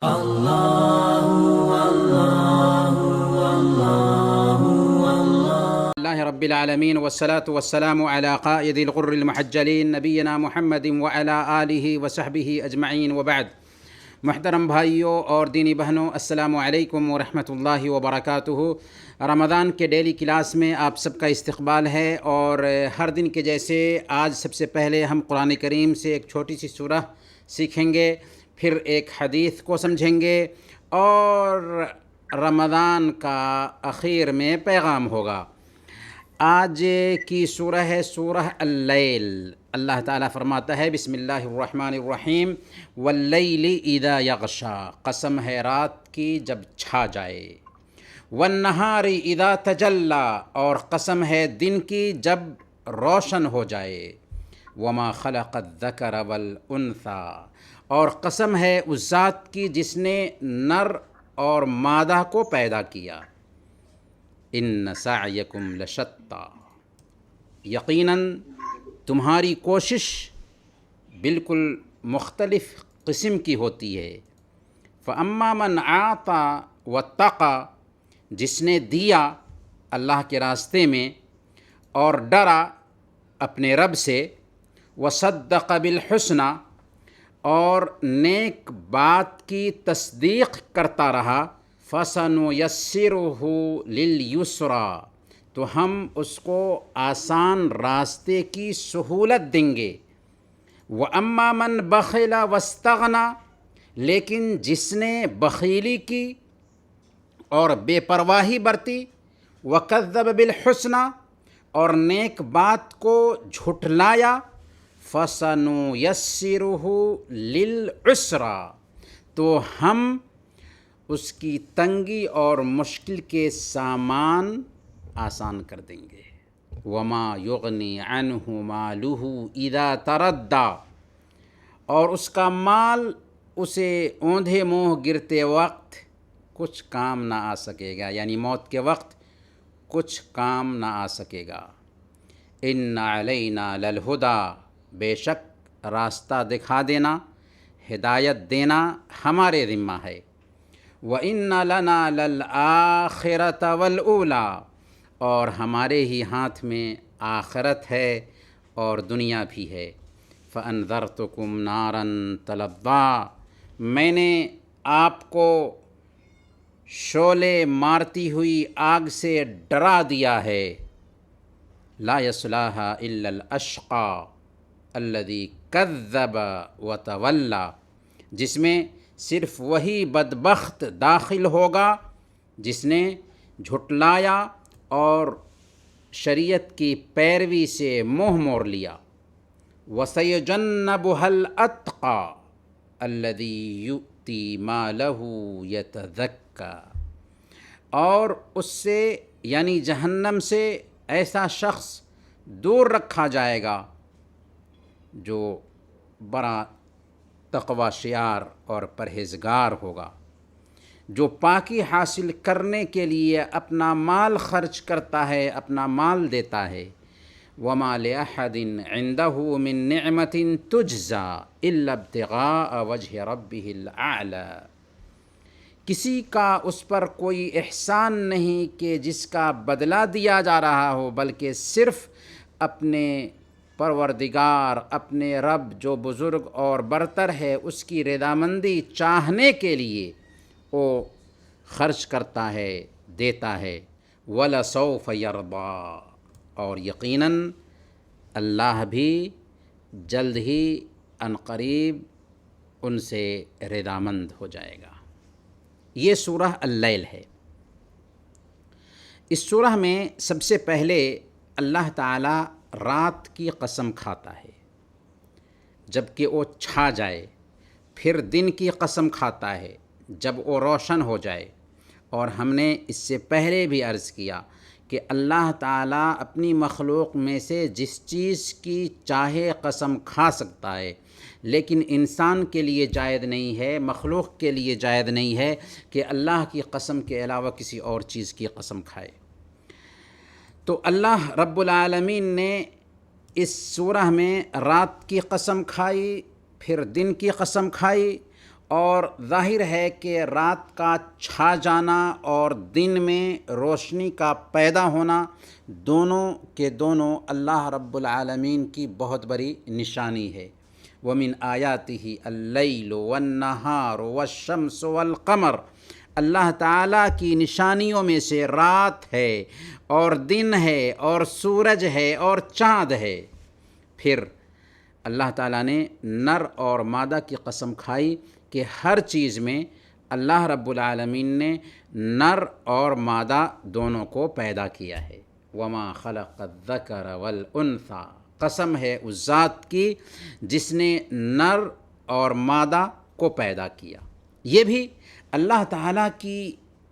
اللہ رب العالمین والصلاة والسلام علی قائد الغر المحجلین نبینا محمد وعلی آلہ وصحبہ اجمعین وبعد۔ محترم بھائیوں اور دینی بہنوں، السلام علیکم ورحمۃ اللہ وبرکاتہ۔ رمضان کے ڈیلی کلاس میں آپ سب کا استقبال ہے، اور ہر دن کے جیسے آج سب سے پہلے ہم قرآن کریم سے ایک چھوٹی سی سورہ سیکھیں گے، پھر ایک حدیث کو سمجھیں گے، اور رمضان کا اخیر میں پیغام ہوگا۔ آج کی سورہ ہے سورہ اللیل۔ اللہ تعالیٰ فرماتا ہے بسم اللہ الرحمن الرحیم، واللیل اذا یغشا، قسم ہے رات کی جب چھا جائے، والنہار اذا تجلی، اور قسم ہے دن کی جب روشن ہو جائے، وما خلق الذکر والانثی، اور قسم ہے اس ذات کی جس نے نر اور مادہ کو پیدا کیا، ان سعیکم لشتی، یقیناً تمہاری کوشش بالکل مختلف قسم کی ہوتی ہے۔ فاما من اعطی واتقی، جس نے دیا اللہ کے راستے میں اور ڈرا اپنے رب سے، وصدق بالحسنی، اور نیک بات کی تصدیق کرتا رہا، فَسَنُيَسِّرُهُ لِلْيُسْرَى، تو ہم اس کو آسان راستے کی سہولت دیں گے۔ وَأَمَّا مَنْ بَخِلَ وَاسْتَغْنَى، لیکن جس نے بخیلی کی اور بے پرواہی برتی، وَكَذَّبَ بِالْحُسْنَى، اور نیک بات کو جھٹلایا، فَسَنُيَسِّرُهُ لِلْعُسْرَى، تو ہم اس کی تنگی اور مشکل کے سامان آسان کر دیں گے۔ وَمَا يُغْنِي عَنْهُ مَالُهُ إِذَا تَرَدَّى، اور اس کا مال اسے اوندھے منہ گرتے وقت کچھ کام نہ آ سکے گا، یعنی موت کے وقت کچھ کام نہ آ سکے گا۔ إِنَّ عَلَيْنَا لَلْهُدَى، بے شک راستہ دکھا دینا، ہدایت دینا ہمارے ذمہ ہے۔ وَإِنَّ لَنَا لَلْآخِرَةَ وَالْأُولَى، اور ہمارے ہی ہاتھ میں آخرت ہے اور دنیا بھی ہے۔ فَأَنذَرْتُكُمْ نَارًا تَلَظَّىٰ، میں نے آپ کو شعلے مارتی ہوئی آگ سے ڈرا دیا ہے۔ لَا يَصْلَاهَا إِلَّا الْأَشْقَى الَّذِي كَذَّبَ وَتَوَلَّىٰ، جس میں صرف وہی بدبخت داخل ہوگا جس نے جھٹلایا اور شریعت کی پیروی سے منہ موڑ لیا۔ وَسَيُجَنَّبُهَا الْأَتْقَى الَّذِي يُؤْتِي مَالَهُ يَتَزَكَّىٰ، اور اس سے یعنی جہنم سے ایسا شخص دور رکھا جائے گا جو بڑا تقوی شعار اور پرہیزگار ہوگا، جو پاکی حاصل کرنے کے لیے اپنا مال خرچ کرتا ہے، اپنا مال دیتا ہے۔ وَمَا لِأَحَدٍ عِندَهُ مِن نِعْمَةٍ تُجْزَىٰ إِلَّا ابْتِغَاءَ وَجْهِ رَبِّهِ الْأَعْلَىٰ، کسی کا اس پر کوئی احسان نہیں کہ جس کا بدلہ دیا جا رہا ہو، بلکہ صرف اپنے پروردگار، اپنے رب جو بزرگ اور برتر ہے، اس کی رضامندی چاہنے کے لیے وہ خرچ کرتا ہے، دیتا ہے۔ وَلَسَوْفَ يَرْضَىٰ، اور یقیناً اللہ بھی جلد ہی عنقریب ان سے رضامند ہو جائے گا۔ یہ سورہ اللیل ہے۔ اس سورہ میں سب سے پہلے اللہ تعالیٰ رات کی قسم کھاتا ہے جب کہ وہ چھا جائے، پھر دن کی قسم کھاتا ہے جب وہ روشن ہو جائے، اور ہم نے اس سے پہلے بھی عرض کیا کہ اللہ تعالیٰ اپنی مخلوق میں سے جس چیز کی چاہے قسم کھا سکتا ہے، لیکن انسان کے لیے جائز نہیں ہے، مخلوق کے لیے جائز نہیں ہے کہ اللہ کی قسم کے علاوہ کسی اور چیز کی قسم کھائے۔ تو اللہ رب العالمین نے اس سورہ میں رات کی قسم کھائی، پھر دن کی قسم کھائی، اور ظاہر ہے کہ رات کا چھا جانا اور دن میں روشنی کا پیدا ہونا دونوں کے دونوں اللہ رب العالمین کی بہت بڑی نشانی ہے۔ وَمِنْ آيَاتِهِ اللَّيْلُ وَالنَّهَارُ وَالشَّمْسُ وَالْقَمَرُ، اللہ تعالیٰ کی نشانیوں میں سے رات ہے اور دن ہے اور سورج ہے اور چاند ہے۔ پھر اللہ تعالیٰ نے نر اور مادہ کی قسم کھائی کہ ہر چیز میں اللہ رب العالمین نے نر اور مادہ دونوں کو پیدا کیا ہے۔ وَمَا خَلَقَ الذَّكَرَ وَالْأُنثَى، قسم ہے اس ذات کی جس نے نر اور مادہ کو پیدا کیا۔ یہ بھی اللہ تعالیٰ کی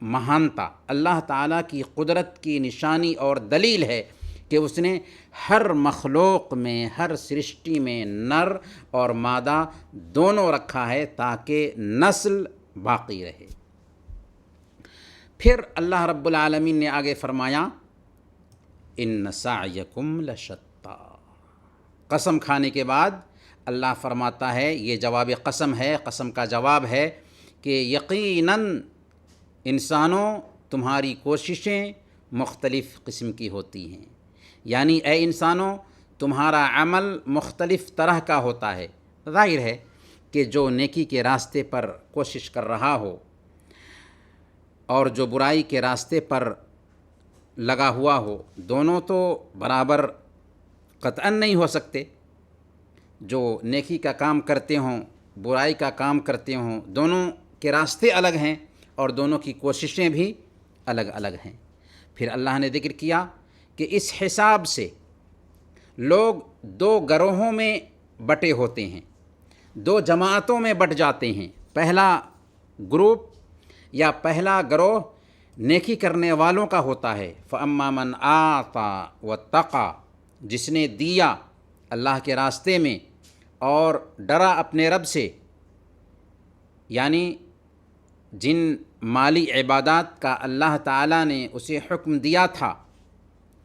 مہانتا، اللہ تعالیٰ کی قدرت کی نشانی اور دلیل ہے کہ اس نے ہر مخلوق میں، ہر سرشٹی میں نر اور مادہ دونوں رکھا ہے تاکہ نسل باقی رہے۔ پھر اللہ رب العالمین نے آگے فرمایا ان سعیکم لشتی، قسم کھانے کے بعد اللہ فرماتا ہے، یہ جواب قسم ہے، قسم کا جواب ہے کہ یقیناً انسانوں تمہاری کوششیں مختلف قسم کی ہوتی ہیں، یعنی اے انسانوں تمہارا عمل مختلف طرح کا ہوتا ہے۔ ظاہر ہے کہ جو نیکی کے راستے پر کوشش کر رہا ہو اور جو برائی کے راستے پر لگا ہوا ہو، دونوں تو برابر قطعاً نہیں ہو سکتے۔ جو نیکی کا کام کرتے ہوں، برائی کا کام کرتے ہوں، دونوں کے راستے الگ ہیں اور دونوں کی کوششیں بھی الگ الگ ہیں۔ پھر اللہ نے ذکر کیا کہ اس حساب سے لوگ دو گروہوں میں بٹے ہوتے ہیں، دو جماعتوں میں بٹ جاتے ہیں۔ پہلا گروپ یا پہلا گروہ نیکی کرنے والوں کا ہوتا ہے، فَأَمَّا مَنْ آتَى وَاتَّقَى، جس نے دیا اللہ کے راستے میں اور ڈرا اپنے رب سے، یعنی جن مالی عبادات کا اللہ تعالیٰ نے اسے حکم دیا تھا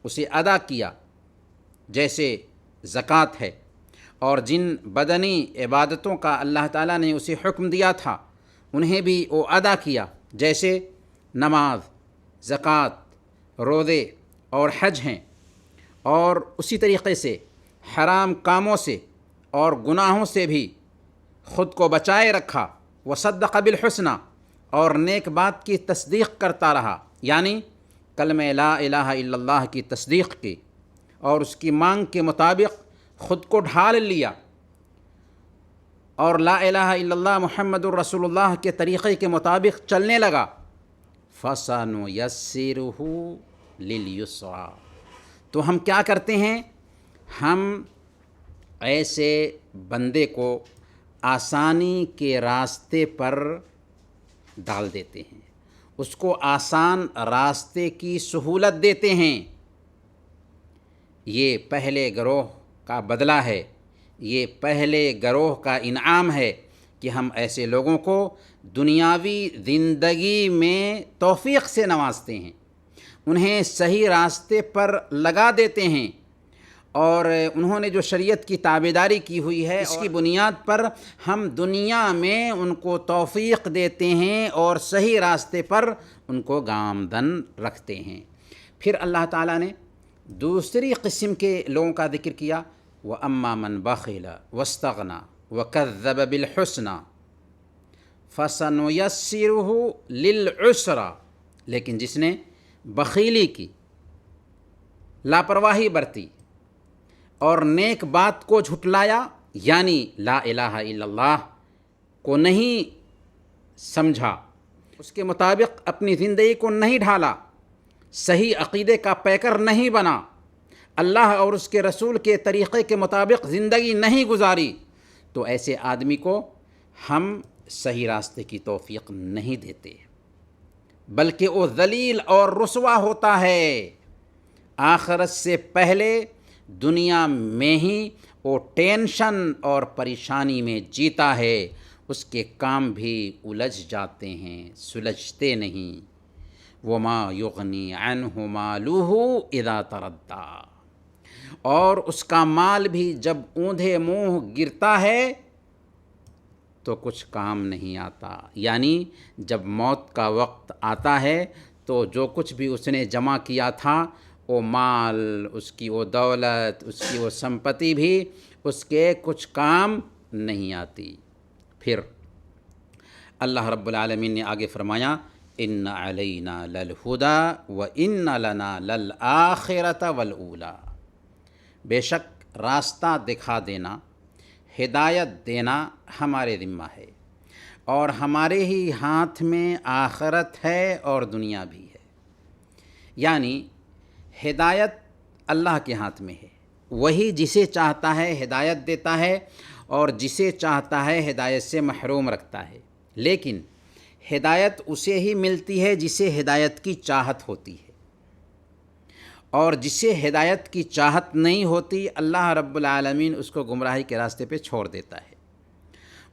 اسے ادا کیا، جیسے زکوٰۃ ہے، اور جن بدنی عبادتوں کا اللہ تعالیٰ نے اسے حکم دیا تھا انہیں بھی وہ ادا کیا، جیسے نماز، زکوٰۃ، روزے اور حج ہیں، اور اسی طریقے سے حرام کاموں سے اور گناہوں سے بھی خود کو بچائے رکھا، وصدق بالحسنى، اور نیک بات کی تصدیق کرتا رہا، یعنی کلمہ لا الہ الا اللہ کی تصدیق کی اور اس کی مانگ کے مطابق خود کو ڈھال لیا اور لا الہ الا اللہ محمد الرسول اللہ کے طریقے کے مطابق چلنے لگا، فَسَنُيَسِّرُهُ لِلْيُسْرَى، تو ہم کیا کرتے ہیں، ہم ایسے بندے کو آسانی کے راستے پر ڈال دیتے ہیں، اس کو آسان راستے کی سہولت دیتے ہیں۔ یہ پہلے گروہ کا بدلہ ہے، یہ پہلے گروہ کا انعام ہے کہ ہم ایسے لوگوں کو دنیاوی زندگی میں توفیق سے نوازتے ہیں، انہیں صحیح راستے پر لگا دیتے ہیں، اور انہوں نے جو شریعت کی تابعداری کی ہوئی ہے اس کی بنیاد پر ہم دنیا میں ان کو توفیق دیتے ہیں اور صحیح راستے پر ان کو گامزن رکھتے ہیں۔ پھر اللہ تعالیٰ نے دوسری قسم کے لوگوں کا ذکر کیا، وَأَمَّا مَنْ بَخِلَ وَاسْتَغْنَى وَكَذَّبَ بِالْحُسْنَى فَسَنُيَسِّرُهُ لِلْعُسْرَى، لیکن جس نے بخیلی کی، لاپرواہی برتی اور نیک بات کو جھٹلایا، یعنی لا الہ الا اللہ کو نہیں سمجھا، اس کے مطابق اپنی زندگی کو نہیں ڈھالا، صحیح عقیدے کا پیکر نہیں بنا، اللہ اور اس کے رسول کے طریقے کے مطابق زندگی نہیں گزاری، تو ایسے آدمی کو ہم صحیح راستے کی توفیق نہیں دیتے، بلکہ وہ ذلیل اور رسوا ہوتا ہے، آخرت سے پہلے دنیا میں ہی وہ ٹینشن اور پریشانی میں جیتا ہے، اس کے کام بھی الجھ جاتے ہیں، سلجھتے نہیں۔ وَمَا يُغْنِي عَنْهُ مَالُهُ إِذَا تَرَدَّى، اور اس کا مال بھی جب اوندھے منہ گرتا ہے تو کچھ کام نہیں آتا، یعنی جب موت کا وقت آتا ہے تو جو کچھ بھی اس نے جمع کیا تھا، وہ مال، اس کی وہ دولت، اس کی وہ سمپتی بھی اس کے کچھ کام نہیں آتی۔ پھر اللہ رب العالمین نے آگے فرمایا ان علینا للہدی و ان لنا للآخرۃ والاولی، بے شک راستہ دکھا دینا، ہدایت دینا ہمارے ذمہ ہے، اور ہمارے ہی ہاتھ میں آخرت ہے اور دنیا بھی ہے۔ یعنی ہدایت اللہ کے ہاتھ میں ہے، وہی جسے چاہتا ہے ہدایت دیتا ہے اور جسے چاہتا ہے ہدایت سے محروم رکھتا ہے، لیکن ہدایت اسے ہی ملتی ہے جسے ہدایت کی چاہت ہوتی ہے، اور جسے ہدایت کی چاہت نہیں ہوتی اللہ رب العالمین اس کو گمراہی کے راستے پہ چھوڑ دیتا ہے۔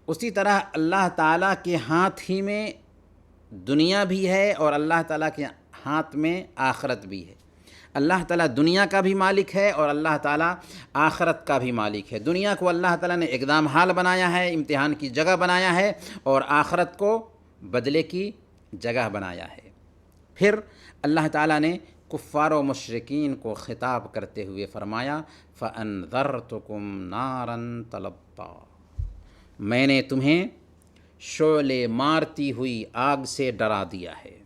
اسی طرح اللہ تعالیٰ کے ہاتھ ہی میں دنیا بھی ہے اور اللہ تعالیٰ کے ہاتھ میں آخرت بھی ہے۔ اللہ تعالیٰ دنیا کا بھی مالک ہے اور اللہ تعالیٰ آخرت کا بھی مالک ہے۔ دنیا کو اللہ تعالیٰ نے اقدام حال بنایا ہے، امتحان کی جگہ بنایا ہے، اور آخرت کو بدلے کی جگہ بنایا ہے۔ پھر اللہ تعالیٰ نے کفار و مشرکین کو خطاب کرتے ہوئے فرمایا فَأَنذَرْتُكُمْ نَارًا تَلَظَّىٰ، میں نے تمہیں شعلے مارتی ہوئی آگ سے ڈرا دیا ہے،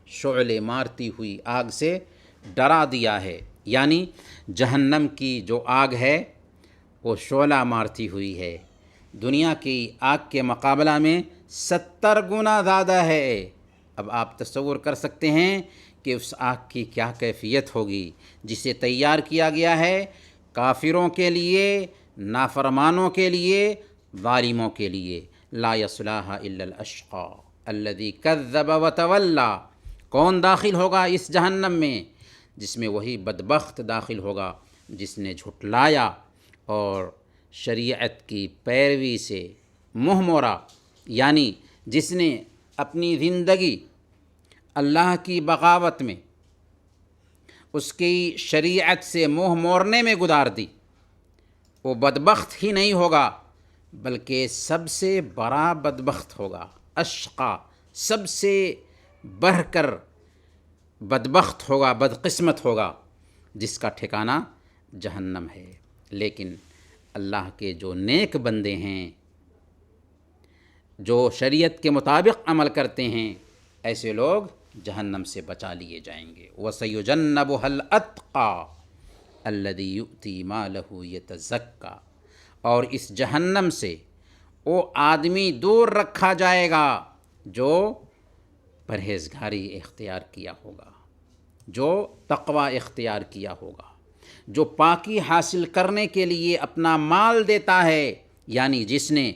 شعلے مارتی ہوئی آگ سے ڈرا دیا ہے، یعنی جہنم کی جو آگ ہے وہ شعلہ مارتی ہوئی ہے، دنیا کی آگ کے مقابلہ میں 70 گنا زیادہ ہے۔ اب آپ تصور کر سکتے ہیں کہ اس آگ کی کیا کیفیت ہوگی، جسے تیار کیا گیا ہے کافروں کے لیے، نافرمانوں کے لیے، ظالموں کے لیے۔ لا یصلاھا الا الاشقی الذی کذب وتولی، کون داخل ہوگا اس جہنم میں؟ جس میں وہی بدبخت داخل ہوگا جس نے جھٹلایا اور شریعت کی پیروی سے منہ موڑا، یعنی جس نے اپنی زندگی اللہ کی بغاوت میں، اس کی شریعت سے منہ موڑنے میں گزار دی۔ وہ بدبخت ہی نہیں ہوگا بلکہ سب سے بڑا بدبخت ہوگا، اشقا، سب سے بڑھ کر بدبخت ہوگا، بدقسمت ہوگا، جس کا ٹھکانہ جہنم ہے۔ لیکن اللہ کے جو نیک بندے ہیں، جو شریعت کے مطابق عمل کرتے ہیں، ایسے لوگ جہنم سے بچا لیے جائیں گے۔ وَسَيُجَنَّبُهَا الْأَتْقَى الَّذِي يُؤْتِي مَالَهُ يَتَزَكَّى، اور اس جہنم سے وہ آدمی دور رکھا جائے گا جو پرہیزگاری اختیار کیا ہوگا، جو تقوی اختیار کیا ہوگا، جو پاکی حاصل کرنے کے لیے اپنا مال دیتا ہے، یعنی جس نے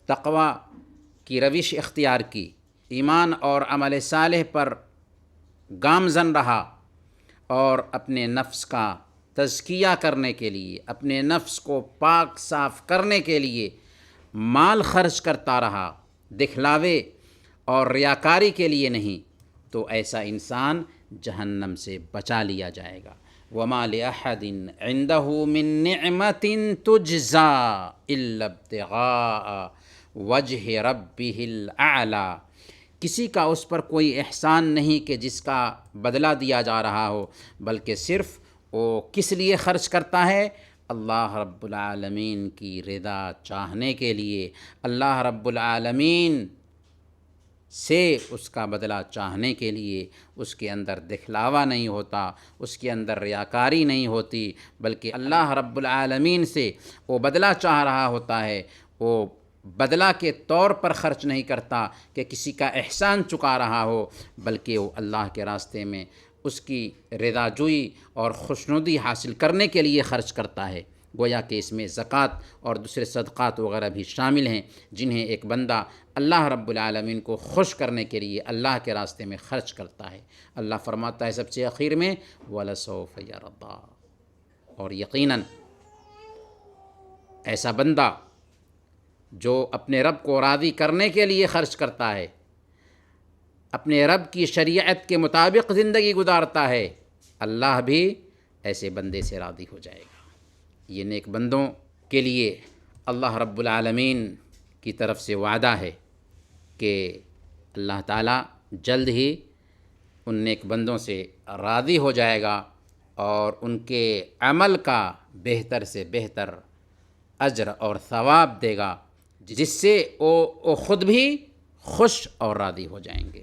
تقوی کی روش اختیار کی، ایمان اور عمل صالح پر گامزن رہا، اور اپنے نفس کا تزکیہ کرنے کے لیے، اپنے نفس کو پاک صاف کرنے کے لیے مال خرچ کرتا رہا، دکھلاوے اور ریاکاری کے لیے نہیں، تو ایسا انسان جہنم سے بچا لیا جائے گا۔ وَمَا لِأَحَدٍ عِندَهُ مِن نِعْمَةٍ تُجْزَىٰ إِلَّا ابْتِغَاءَ وَجْهِ رَبِّهِ الْأَعْلَىٰ، کسی کا اس پر کوئی احسان نہیں کہ جس کا بدلہ دیا جا رہا ہو، بلکہ صرف وہ کس لیے خرچ کرتا ہے؟ اللہ رب العالمین کی رضا چاہنے کے لیے، اللہ رب العالمین سے اس کا بدلہ چاہنے کے لیے۔ اس کے اندر دکھلاوا نہیں ہوتا، اس کے اندر ریاکاری نہیں ہوتی، بلکہ اللہ رب العالمین سے وہ بدلہ چاہ رہا ہوتا ہے۔ وہ بدلہ کے طور پر خرچ نہیں کرتا کہ کسی کا احسان چکا رہا ہو، بلکہ وہ اللہ کے راستے میں اس کی رضا جوئی اور خوشنودی حاصل کرنے کے لیے خرچ کرتا ہے۔ گویا کہ اس میں زکوٰۃ اور دوسرے صدقات وغیرہ بھی شامل ہیں، جنہیں ایک بندہ اللہ رب العالمین کو خوش کرنے کے لیے اللہ کے راستے میں خرچ کرتا ہے۔ اللہ فرماتا ہے سب سے آخر میں وَلَسَوْفَ يَرْضَىٰ، اور یقیناً ایسا بندہ جو اپنے رب کو راضی کرنے کے لیے خرچ کرتا ہے، اپنے رب کی شریعت کے مطابق زندگی گزارتا ہے، اللہ بھی ایسے بندے سے راضی ہو جائے گا۔ یہ نیک بندوں کے لیے اللہ رب العالمین کی طرف سے وعدہ ہے کہ اللہ تعالیٰ جلد ہی ان نیک بندوں سے راضی ہو جائے گا اور ان کے عمل کا بہتر سے بہتر اجر اور ثواب دے گا، جس سے وہ خود بھی خوش اور راضی ہو جائیں گے۔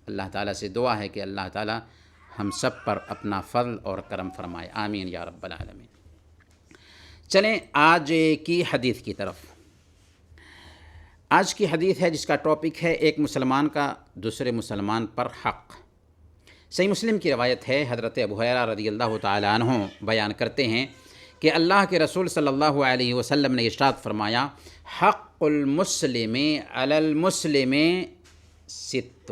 اللہ تعالیٰ سے دعا ہے کہ اللہ تعالیٰ ہم سب پر اپنا فضل اور کرم فرمائے، آمین یا رب العالمین۔ چلیں آج کی حدیث کی طرف۔ آج کی حدیث ہے جس کا ٹاپک ہے ایک مسلمان کا دوسرے مسلمان پر حق۔ صحیح مسلم کی روایت ہے، حضرت ابو ہریرہ رضی اللہ تعالی عنہ بیان کرتے ہیں کہ اللہ کے رسول صلی اللہ علیہ وسلم نے ارشاد فرمایا، حق المسلم علی المسلم ست۔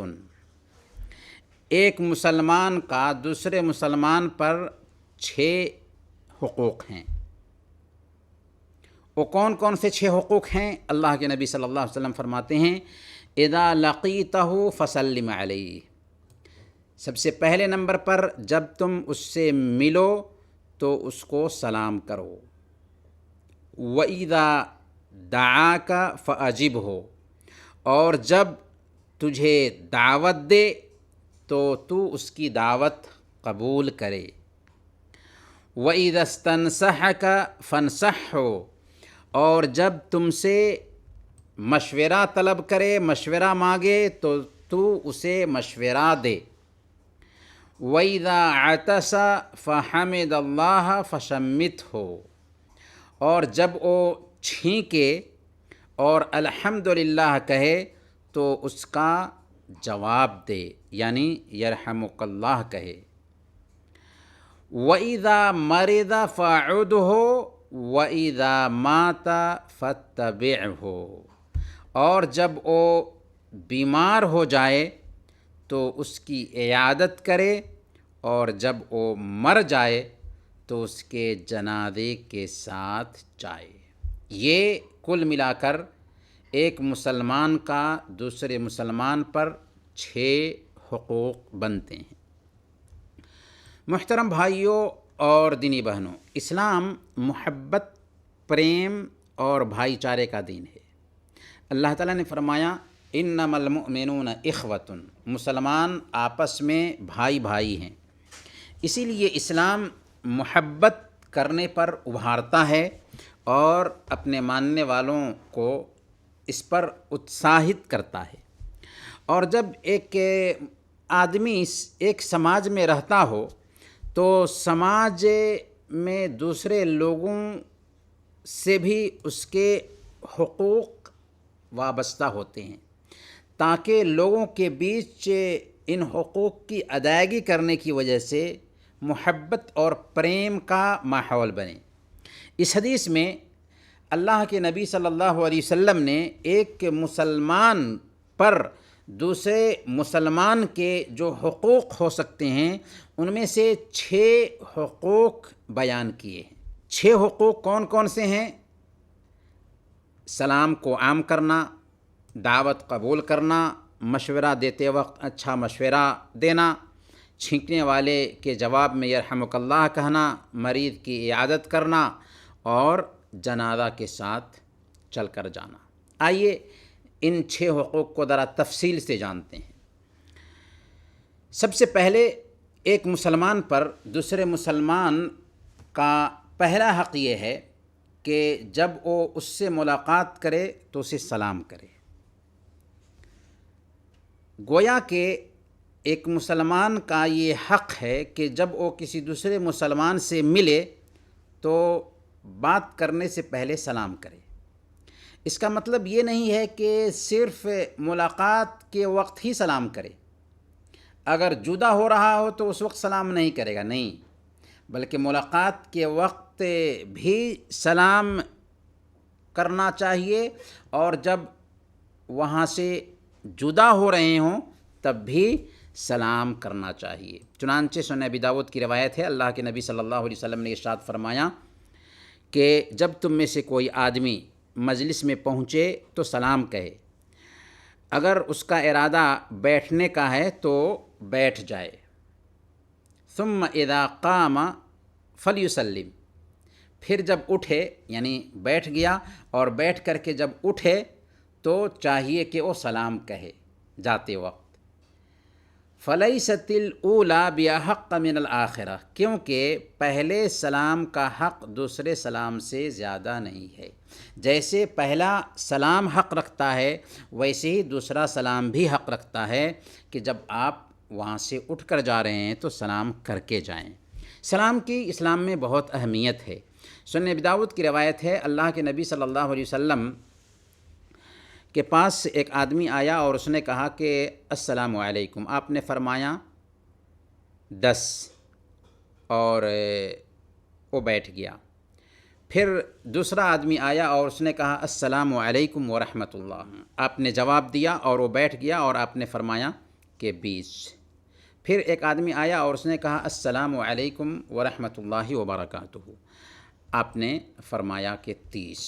ایک مسلمان کا دوسرے مسلمان پر 6 حقوق ہیں۔ وہ کون کون سے 6 حقوق ہیں؟ اللہ کے نبی صلی اللہ علیہ وسلم فرماتے ہیں، اذا لقیتہ فسلم علیہ۔ سب سے پہلے نمبر پر جب تم اس سے ملو تو اس کو سلام کرو۔ وَإِذَا دَعَاكَ فَأَجِبْهُ، اور جب تجھے دعوت دے تو اس کی دعوت قبول کرے۔ وَإِذَا اسْتَنْصَحَكَ فَانْصَحْهُ، اور جب تم سے مشورہ طلب کرے، مشورہ مانگے تو اسے مشورہ دے۔ وَإِذَا عَطَسَ فَحَمِدَ اللَّهَ فَشَمِّتْهُ، اور جب وہ چھینکے اور الحمدللہ کہے تو اس کا جواب دے، یعنی یرحمک اللہ کہے۔ وَإِذَا مَرِضَ فَعُدْهُ وَإِذَا مَاتَ فَاتَّبِعْهُ، اور جب وہ بیمار ہو جائے تو اس کی عیادت کرے، اور جب وہ مر جائے تو اس کے جنازے کے ساتھ جائے۔ یہ کل ملا کر ایک مسلمان کا دوسرے مسلمان پر 6 حقوق بنتے ہیں۔ محترم بھائیوں اور دینی بہنوں، اسلام محبت، پریم اور بھائی چارے کا دین ہے۔ اللہ تعالیٰ نے فرمایا، انما المؤمنون اخوۃ، مسلمان آپس میں بھائی بھائی ہیں۔ اسی لیے اسلام محبت کرنے پر ابھارتا ہے اور اپنے ماننے والوں کو اس پر اتساہت کرتا ہے۔ اور جب ایک آدمی ایک سماج میں رہتا ہو تو سماج میں دوسرے لوگوں سے بھی اس کے حقوق وابستہ ہوتے ہیں، تاکہ لوگوں کے بیچ ان حقوق کی ادائیگی کرنے کی وجہ سے محبت اور پریم کا ماحول بنے۔ اس حدیث میں اللہ کے نبی صلی اللہ علیہ وسلم نے ایک مسلمان پر دوسرے مسلمان کے جو حقوق ہو سکتے ہیں ان میں سے 6 حقوق بیان کیے ہیں۔ 6 حقوق کون کون سے ہیں؟ سلام کو عام کرنا، دعوت قبول کرنا، مشورہ دیتے وقت اچھا مشورہ دینا، چھینکنے والے کے جواب میں یرحمک اللہ کہنا، مریض کی عیادت کرنا اور جنازہ کے ساتھ چل کر جانا۔ آئیے ان 6 حقوق کو ذرا تفصیل سے جانتے ہیں۔ سب سے پہلے ایک مسلمان پر دوسرے مسلمان کا پہلا حق یہ ہے کہ جب وہ اس سے ملاقات کرے تو اسے سلام کرے۔ گویا کہ ایک مسلمان کا یہ حق ہے کہ جب وہ کسی دوسرے مسلمان سے ملے تو بات کرنے سے پہلے سلام کرے۔ اس کا مطلب یہ نہیں ہے کہ صرف ملاقات کے وقت ہی سلام کرے، اگر جدا ہو رہا ہو تو اس وقت سلام نہیں کرے گا، نہیں، بلکہ ملاقات کے وقت بھی سلام کرنا چاہیے، اور جب وہاں سے جدا ہو رہے ہوں تب بھی سلام کرنا چاہیے۔ چنانچہ سنن ابی داؤد کی روایت ہے، اللہ کے نبی صلی اللہ علیہ وسلم نے ارشاد فرمایا کہ جب تم میں سے کوئی آدمی مجلس میں پہنچے تو سلام کہے، اگر اس کا ارادہ بیٹھنے کا ہے تو بیٹھ جائے، ثم اذا قام فلیسلم، پھر جب اٹھے، یعنی بیٹھ گیا اور بیٹھ کر کے جب اٹھے تو چاہیے کہ وہ سلام کہے جاتے وقت۔ فلیست الاولی باحق من الآخرہ، کیونکہ پہلے سلام کا حق دوسرے سلام سے زیادہ نہیں ہے۔ جیسے پہلا سلام حق رکھتا ہے ویسے ہی دوسرا سلام بھی حق رکھتا ہے کہ جب آپ وہاں سے اٹھ کر جا رہے ہیں تو سلام کر کے جائیں۔ سلام کی اسلام میں بہت اہمیت ہے۔ سنن ابی داؤد کی روایت ہے، اللہ کے نبی صلی اللہ علیہ وسلم کے پاس ایک آدمی آیا اور اس نے کہا کہ السلام علیکم، آپ نے فرمایا 10 اور وہ بیٹھ گیا۔ پھر دوسرا آدمی آیا اور اس نے کہا السلام علیکم ورحمۃ اللہ، آپ نے جواب دیا اور وہ بیٹھ گیا اور آپ نے فرمایا کہ 20۔ پھر ایک آدمی آیا اور اس نے کہا السلام علیکم ورحمۃ اللہ وبرکاتہ، آپ نے فرمایا کہ 30۔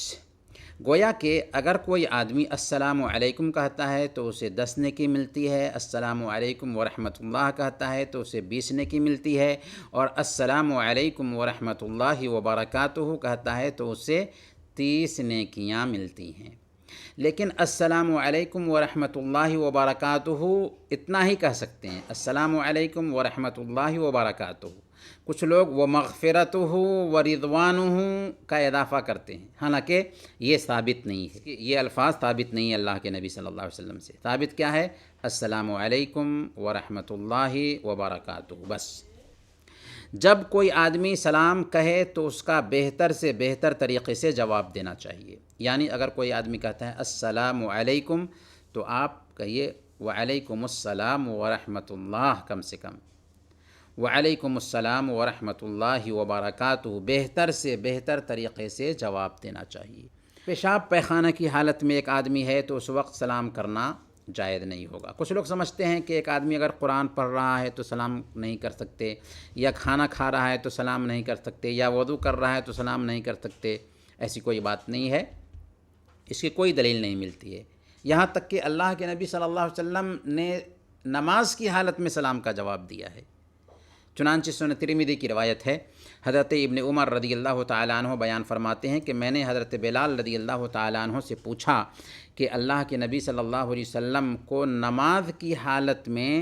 گویا کہ اگر کوئی آدمی السلام علیکم کہتا ہے تو اسے 10 نیکی ملتی ہے، السلام علیکم ورحمۃ اللہ کہتا ہے تو اسے 20 نیکی ملتی ہے، اور السلام علیکم ورحمۃ اللہ وبرکاتہ کہتا ہے تو اسے 30 نیکیاں ملتی ہیں۔ لیکن السلام علیکم ورحمۃ اللہ وبرکاتہ اتنا ہی کہہ سکتے ہیں، السلام علیکم ورحمۃ اللہ وبرکاتہ۔ کچھ لوگ وہ مغفرتہ و رضوانہ کا اضافہ کرتے ہیں، حالانکہ یہ ثابت نہیں ہے، یہ الفاظ ثابت نہیں ہے اللہ کے نبی صلی اللہ علیہ وسلم سے۔ ثابت کیا ہے؟ السلام علیکم ورحمۃ اللہ وبرکاتہ بس۔ جب کوئی آدمی سلام کہے تو اس کا بہتر سے بہتر طریقے سے جواب دینا چاہیے، یعنی اگر کوئی آدمی کہتا ہے السلام علیکم تو آپ کہیے وعلیکم السلام ورحمۃ اللہ، کم سے کم وعلیکم السلام ورحمۃ اللہ وبرکاتہ، بہتر سے بہتر طریقے سے جواب دینا چاہیے۔ پیشاب پیخانہ کی حالت میں ایک آدمی ہے تو اس وقت سلام کرنا جائز نہیں ہوگا۔ کچھ لوگ سمجھتے ہیں کہ ایک آدمی اگر قرآن پڑھ رہا ہے تو سلام نہیں کر سکتے، یا کھانا کھا رہا ہے تو سلام نہیں کر سکتے، یا وضو کر رہا ہے تو سلام نہیں کر سکتے۔ ایسی کوئی بات نہیں ہے، اس کی کوئی دلیل نہیں ملتی ہے۔ یہاں تک کہ اللہ کے نبی صلی اللہ علیہ وسلم نے نماز کی حالت میں سلام کا جواب دیا ہے۔ چنانچہ سنن ترمذی کی روایت ہے، حضرت ابن عمر رضی اللہ تعالیٰ عنہ بیان فرماتے ہیں کہ میں نے حضرت بلال رضی اللہ تعالیٰ عنہ سے پوچھا کہ اللہ کے نبی صلی اللہ علیہ وسلم کو نماز کی حالت میں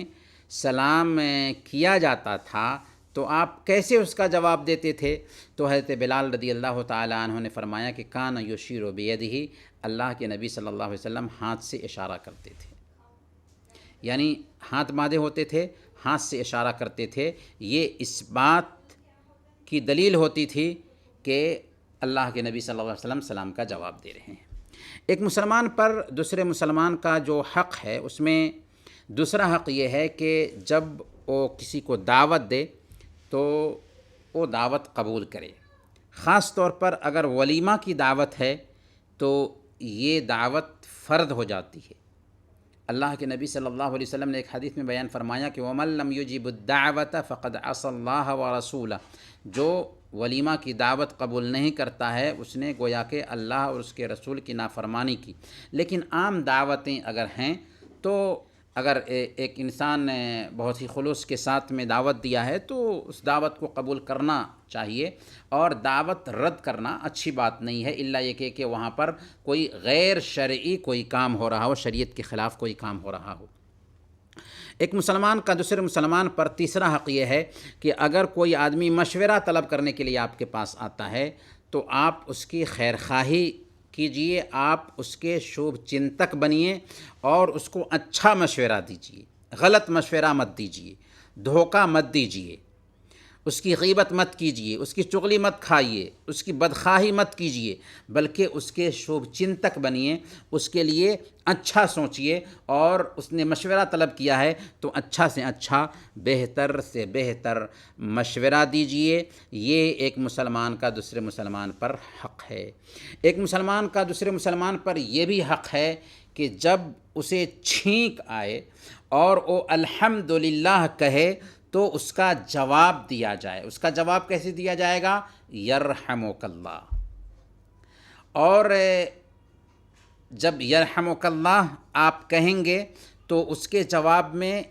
سلام کیا جاتا تھا تو آپ کیسے اس کا جواب دیتے تھے؟ تو حضرت بلال رضی اللہ تعالیٰ عنہ نے فرمایا کہ کان یشیر بیدہ، اللہ کے نبی صلی اللہ علیہ وسلم ہاتھ سے اشارہ کرتے تھے، یعنی ہاتھ باندھے ہوتے تھے، ہاتھ سے اشارہ کرتے تھے۔ یہ اس بات کی دلیل ہوتی تھی کہ اللہ کے نبی صلی اللہ علیہ وسلم سلام کا جواب دے رہے ہیں۔ ایک مسلمان پر دوسرے مسلمان کا جو حق ہے، اس میں دوسرا حق یہ ہے کہ جب وہ کسی کو دعوت دے تو وہ دعوت قبول کرے۔ خاص طور پر اگر ولیمہ کی دعوت ہے تو یہ دعوت فرض ہو جاتی ہے۔ اللہ کے نبی صلی اللہ علیہ وسلم نے ایک حدیث میں بیان فرمایا کہ وَمَن لَّمْ يُجِبِ الدَّعْوَةَ فَقَدْ عَصَى اللَّهَ وَرَسُولَهُ، جو ولیمہ کی دعوت قبول نہیں کرتا ہے اس نے گویا کہ اللہ اور اس کے رسول کی نافرمانی کی۔ لیکن عام دعوتیں اگر ہیں تو اگر ایک انسان نے بہت ہی خلوص کے ساتھ میں دعوت دیا ہے تو اس دعوت کو قبول کرنا چاہیے، اور دعوت رد کرنا اچھی بات نہیں ہے، الا یہ کہ وہاں پر کوئی غیر شرعی کوئی کام ہو رہا ہو، شریعت کے خلاف کوئی کام ہو رہا ہو۔ ایک مسلمان کا دوسرے مسلمان پر تیسرا حق یہ ہے کہ اگر کوئی آدمی مشورہ طلب کرنے کے لیے آپ کے پاس آتا ہے تو آپ اس کی خیر خواہی کیجئے، آپ اس کے شبھ چنتک بنیے اور اس کو اچھا مشورہ دیجئے، غلط مشورہ مت دیجئے، دھوکہ مت دیجئے، اس کی غیبت مت کیجئے، اس کی چغلی مت کھائیے، اس کی بدخواہی مت کیجئے، بلکہ اس کے شبھ چنتک بنیے، اس کے لیے اچھا سوچئے، اور اس نے مشورہ طلب کیا ہے تو اچھا سے اچھا، بہتر سے بہتر مشورہ دیجئے۔ یہ ایک مسلمان کا دوسرے مسلمان پر حق ہے۔ ایک مسلمان کا دوسرے مسلمان پر یہ بھی حق ہے کہ جب اسے چھینک آئے اور وہ الحمدللہ کہے تو اس کا جواب دیا جائے۔ اس کا جواب کیسے دیا جائے گا؟ یرحمک اللہ۔ اور جب یرحمک اللہ آپ کہیں گے تو اس کے جواب میں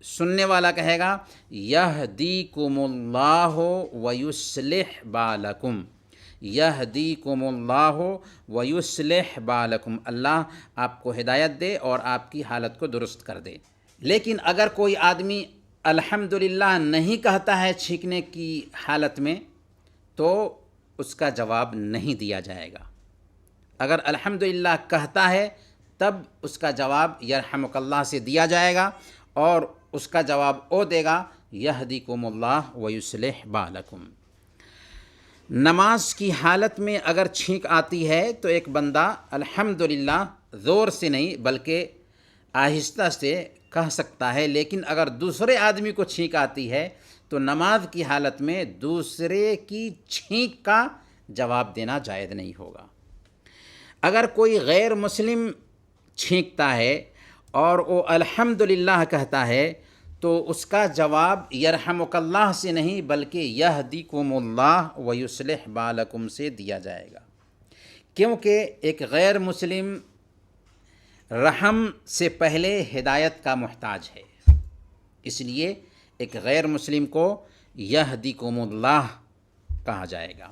سننے والا کہے گا یہدیکم اللہ ویصلح بالکم، یہدیکم اللہ ویصلح بالکم، اللہ آپ کو ہدایت دے اور آپ کی حالت کو درست کر دے۔ لیکن اگر کوئی آدمی الحمدللہ نہیں کہتا ہے چھینکنے کی حالت میں تو اس کا جواب نہیں دیا جائے گا۔ اگر الحمدللہ کہتا ہے تب اس کا جواب یرحمک اللہ سے دیا جائے گا، اور اس کا جواب او دے گا یہدیکم اللہ ویصلح بالکم۔ نماز کی حالت میں اگر چھینک آتی ہے تو ایک بندہ الحمدللہ زور سے نہیں بلکہ آہستہ سے کہہ سکتا ہے، لیکن اگر دوسرے آدمی کو چھینک آتی ہے تو نماز کی حالت میں دوسرے کی چھینک کا جواب دینا جائز نہیں ہوگا۔ اگر کوئی غیر مسلم چھینکتا ہے اور وہ الحمدللہ کہتا ہے تو اس کا جواب یرحمک اللہ سے نہیں بلکہ یہدیکم اللہ ویصلح بالکم سے دیا جائے گا، کیونکہ ایک غیر مسلم رحم سے پہلے ہدایت کا محتاج ہے، اس لیے ایک غیر مسلم کو یہدیکم اللہ کہا جائے گا۔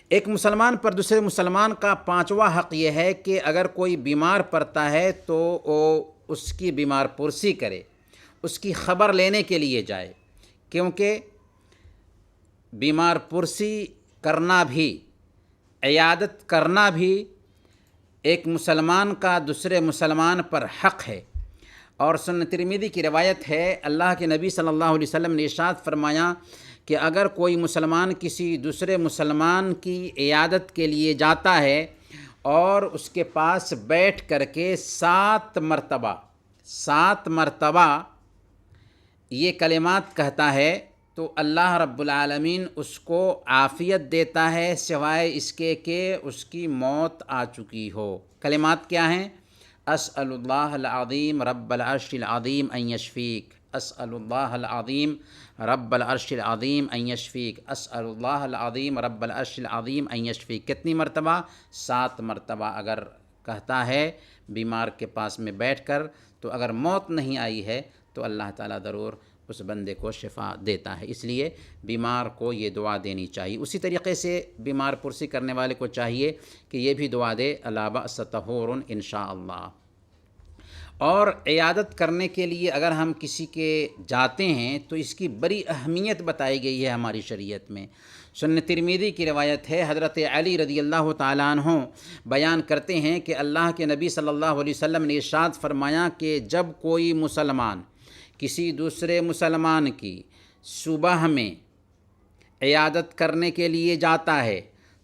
ایک مسلمان پر دوسرے مسلمان کا پانچواں حق یہ ہے کہ اگر کوئی بیمار پڑتا ہے تو وہ اس کی بیمار پرسی کرے، اس کی خبر لینے کے لیے جائے، کیونکہ بیمار پرسی کرنا بھی، عیادت کرنا بھی ایک مسلمان کا دوسرے مسلمان پر حق ہے۔ اور سنن ترمذی کی روایت ہے، اللہ کے نبی صلی اللہ علیہ وسلم نے ارشاد فرمایا کہ اگر کوئی مسلمان کسی دوسرے مسلمان کی عیادت کے لیے جاتا ہے اور اس کے پاس بیٹھ کر کے 7 مرتبہ یہ کلمات کہتا ہے تو اللہ رب العالمین اس کو عافیت دیتا ہے، سوائے اس کے کہ اس کی موت آ چکی ہو۔ کلمات کیا ہیں؟ اسأل اللہ العظیم رب العرش العظیم ان یشفیک، اسأل اللہ العظیم رب العرش العظیم ان یشفیک، اسأل اللہ العظیم رب العرش العظیم ان یشفیک۔ کتنی مرتبہ؟ 7 مرتبہ اگر کہتا ہے بیمار کے پاس میں بیٹھ کر، تو اگر موت نہیں آئی ہے تو اللہ تعالیٰ ضرور اس بندے کو شفا دیتا ہے۔ اس لیے بیمار کو یہ دعا دینی چاہیے۔ اسی طریقے سے بیمار پرسی کرنے والے کو چاہیے کہ یہ بھی دعا دے، الا بأس طہور انشاءاللہ۔ اور عیادت کرنے کے لیے اگر ہم کسی کے جاتے ہیں تو اس کی بڑی اہمیت بتائی گئی ہے ہماری شریعت میں۔ سنن ترمذی کی روایت ہے، حضرت علی رضی اللہ تعالیٰ عنہ بیان کرتے ہیں کہ اللہ کے نبی صلی اللہ علیہ وسلم نے ارشاد فرمایا کہ جب کوئی مسلمان کسی دوسرے مسلمان کی صبح میں عیادت کرنے کے لیے جاتا ہے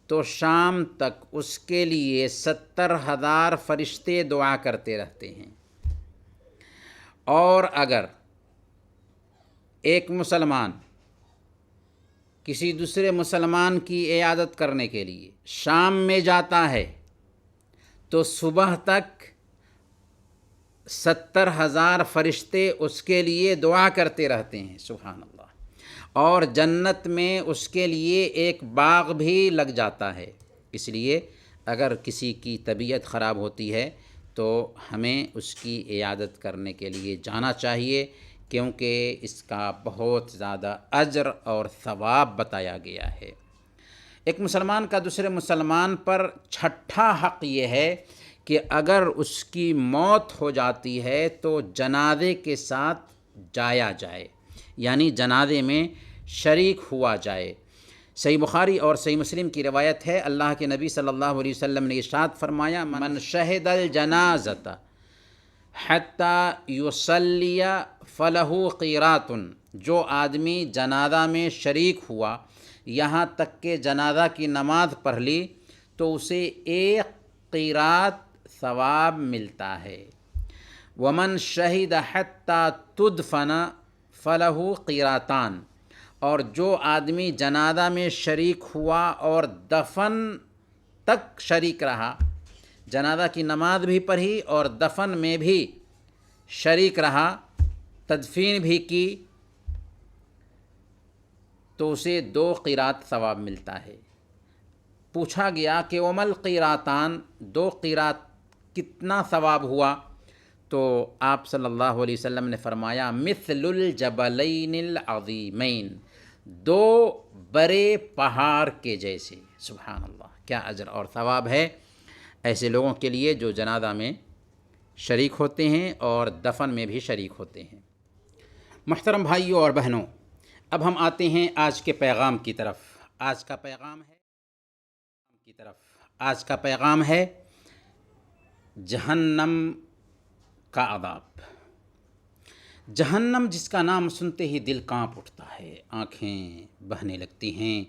تو شام تک اس کے لیے 70,000 فرشتے دعا کرتے رہتے ہیں، اور اگر ایک مسلمان کسی دوسرے مسلمان کی عیادت کرنے کے لیے شام میں جاتا ہے تو صبح تک 70,000 فرشتے اس کے لیے دعا کرتے رہتے ہیں، سبحان اللہ۔ اور جنت میں اس کے لیے ایک باغ بھی لگ جاتا ہے۔ اس لیے اگر کسی کی طبیعت خراب ہوتی ہے تو ہمیں اس کی عیادت کرنے کے لیے جانا چاہیے، کیونکہ اس کا بہت زیادہ اجر اور ثواب بتایا گیا ہے۔ ایک مسلمان کا دوسرے مسلمان پر چھٹا حق یہ ہے کہ اگر اس کی موت ہو جاتی ہے تو جنازے کے ساتھ جایا جائے، یعنی جنازے میں شریک ہوا جائے۔ صحیح بخاری اور صحیح مسلم کی روایت ہے، اللہ کے نبی صلی اللہ علیہ وسلم نے ارشاد فرمایا، من شہد الجنازۃ حتی یصلی فلہ قیرات، جو آدمی جنازہ میں شریک ہوا یہاں تک کہ جنازہ کی نماز پڑھ لی تو اسے 1 قیرات ثواب ملتا ہے۔ ومن شہد حتی تدفن فلہ قیراتان، اور جو آدمی جنازہ میں شریک ہوا اور دفن تک شریک رہا، جنازہ کی نماز بھی پڑھی اور دفن میں بھی شریک رہا، تدفین بھی کی، تو اسے 2 قیرات ثواب ملتا ہے۔ پوچھا گیا کہ ومل قیراتان، 2 قیرات کتنا ثواب ہوا؟ تو آپ صلی اللہ علیہ وسلم نے فرمایا، مثل الجبلین العظیمین، 2 بڑے پہاڑ کے جیسے۔ سبحان اللہ، کیا اجر اور ثواب ہے ایسے لوگوں کے لیے جو جنازہ میں شریک ہوتے ہیں اور دفن میں بھی شریک ہوتے ہیں۔ محترم بھائیوں اور بہنوں، اب ہم آتے ہیں آج کے پیغام کی طرف۔ آج کا پیغام ہے جہنم کا عذاب۔ جہنم جس کا نام سنتے ہی دل کانپ اٹھتا ہے، آنکھیں بہنے لگتی ہیں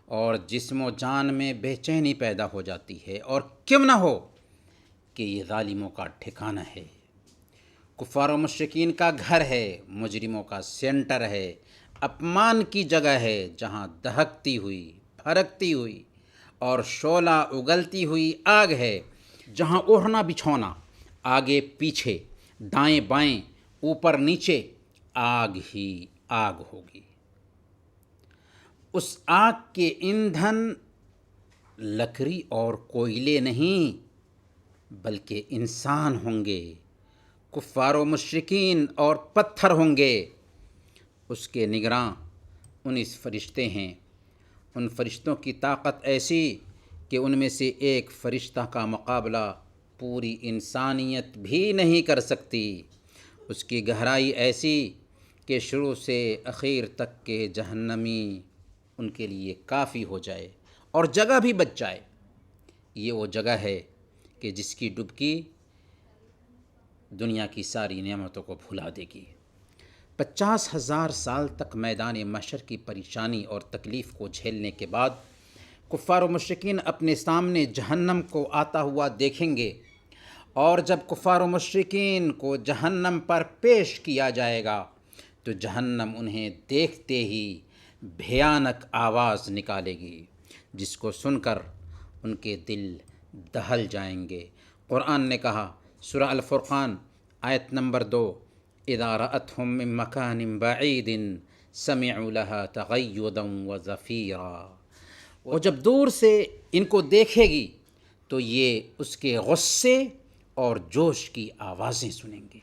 اور جسم و جان میں بے چینی پیدا ہو جاتی ہے، اور کیوں نہ ہو کہ یہ ظالموں کا ٹھکانہ ہے، کفار و مشرکین کا گھر ہے، مجرموں کا سینٹر ہے، اپمان کی جگہ ہے، جہاں دہکتی ہوئی، بھڑکتی ہوئی اور شعلہ اگلتی ہوئی آگ ہے، جہاں اوڑھنا بچھونا، آگے پیچھے، دائیں بائیں، اوپر نیچے، آگ ہی آگ ہوگی۔ اس آگ کے ایندھن لکڑی اور کوئلے نہیں بلکہ انسان ہوں گے، کفار و مشرکین اور پتھر ہوں گے۔ اس کے نگراں 19 فرشتے ہیں۔ ان فرشتوں کی طاقت ایسی کہ ان میں سے ایک فرشتہ کا مقابلہ پوری انسانیت بھی نہیں کر سکتی۔ اس کی گہرائی ایسی کہ شروع سے اخیر تک کے جہنمی ان کے لیے کافی ہو جائے اور جگہ بھی بچ جائے۔ یہ وہ جگہ ہے کہ جس کی ڈبکی دنیا کی ساری نعمتوں کو بھلا دے گی۔ 50,000 سال تک میدان محشر کی پریشانی اور تکلیف کو جھیلنے کے بعد کفار و مشرکین اپنے سامنے جہنم کو آتا ہوا دیکھیں گے، اور جب کفار و مشرکین کو جہنم پر پیش کیا جائے گا تو جہنم انہیں دیکھتے ہی بھیانک آواز نکالے گی، جس کو سن کر ان کے دل دہل جائیں گے۔ قرآن نے کہا، سورہ الفرقان آیت نمبر 2، اذا رأتهم من مکان بعید سمعوا لها تغیدا وزفیرا۔ وہ جب دور سے ان کو دیکھے گی تو یہ اس کے غصے اور جوش کی آوازیں سنیں گے۔